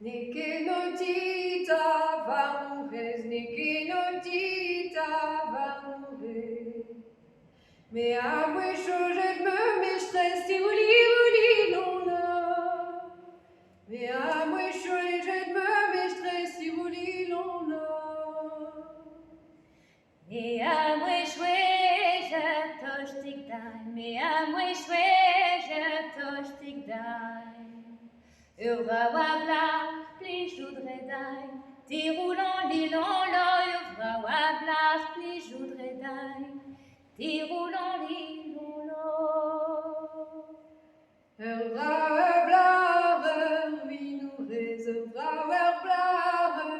Neke notita varmuhes, neke notita varmuhes. Mais à moi je me mistress, si vous li l'on mais à moi je me mistress, si vous li l'on mais à moi je toche tic dai, mais à moi je toche tic dai. Ura wabla, pli joudre dai, ti roulant l'ilon lo, ura wabla, pli joudre dai, ti roulant l'ilon lo. blare, vinoures, blare,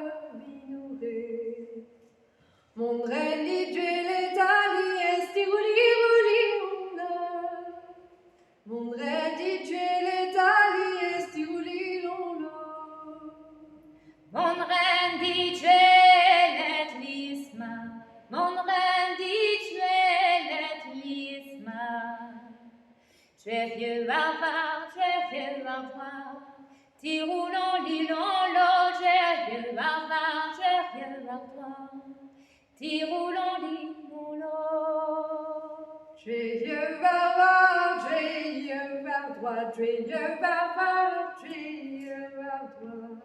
vinoures. Mon rendi l'Italie, esti uli Mon rendi l'Italie, esti uli Mon rendi let lisma, mon rendi let lisma. Vieux avare, ti roulant l'ilon lo, vieux avare, ti roulant l'ilon lo. Vieux bavard, vieux bardois, vieux bavard, vieux bardois.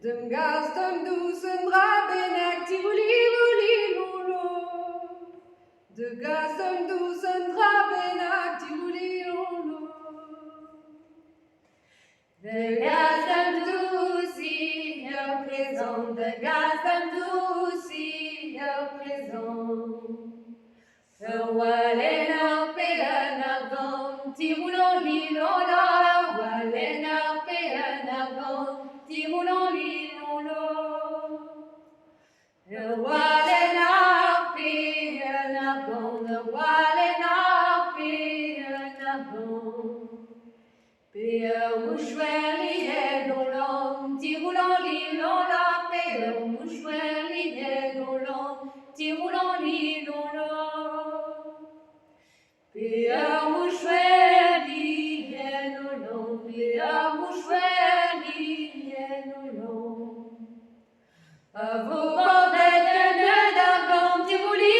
Dem gaz, dem doucen drabenac, ti uli De gaz, dem doucen drabenac, ti uli De gaz dem douci au présent, de gaz dem douci au présent. Wallen up and argon, ti roulant l'ilon lo, wallen up and argon, ti roulant l'ilon lo. Wallen up and argon, wallen up and argon. Père mouchoir lié dans l'homme, ti roulant l'ilon lo, père mouchoir lié dans l'homme, ti roulant l'ilon lo. Pierre mouchouli, viens au long, Pierre mouchouli, viens au long. À vos bordels de nœuds d'argent, ti rouli,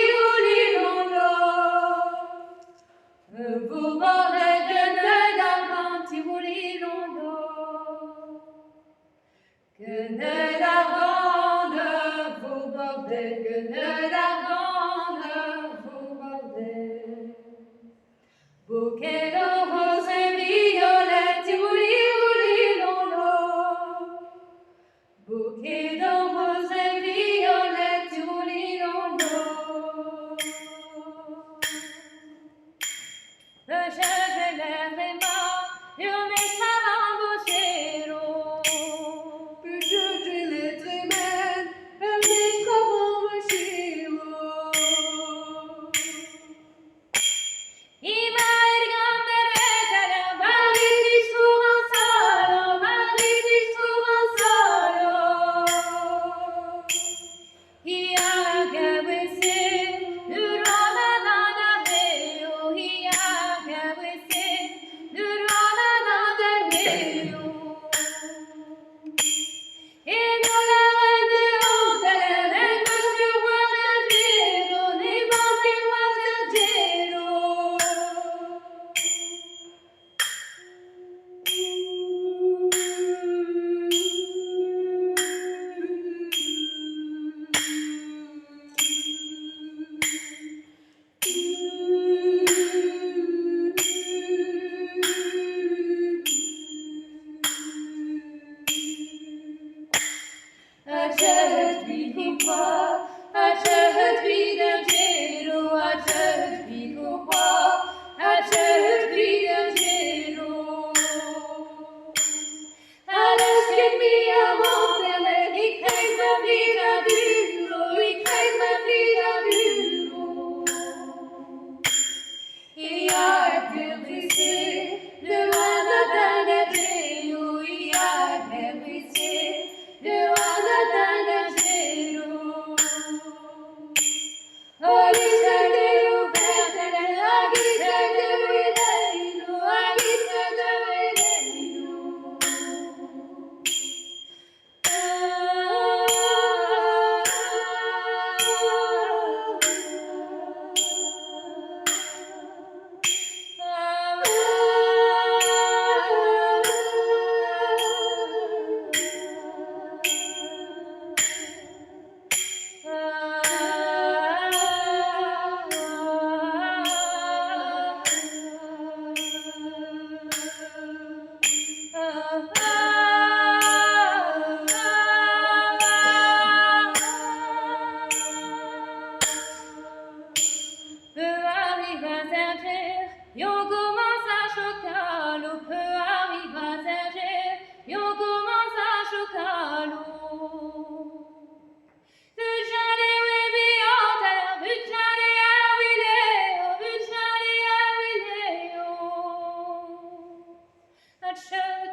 à vos bordels de nœuds d'argent, ti rouli, que nœuds d'argent de vos bordels, que nœuds d'argent de vos bordels. Bouquet de roses et violettes, ti rouli, Bouquet de roses et violettes, match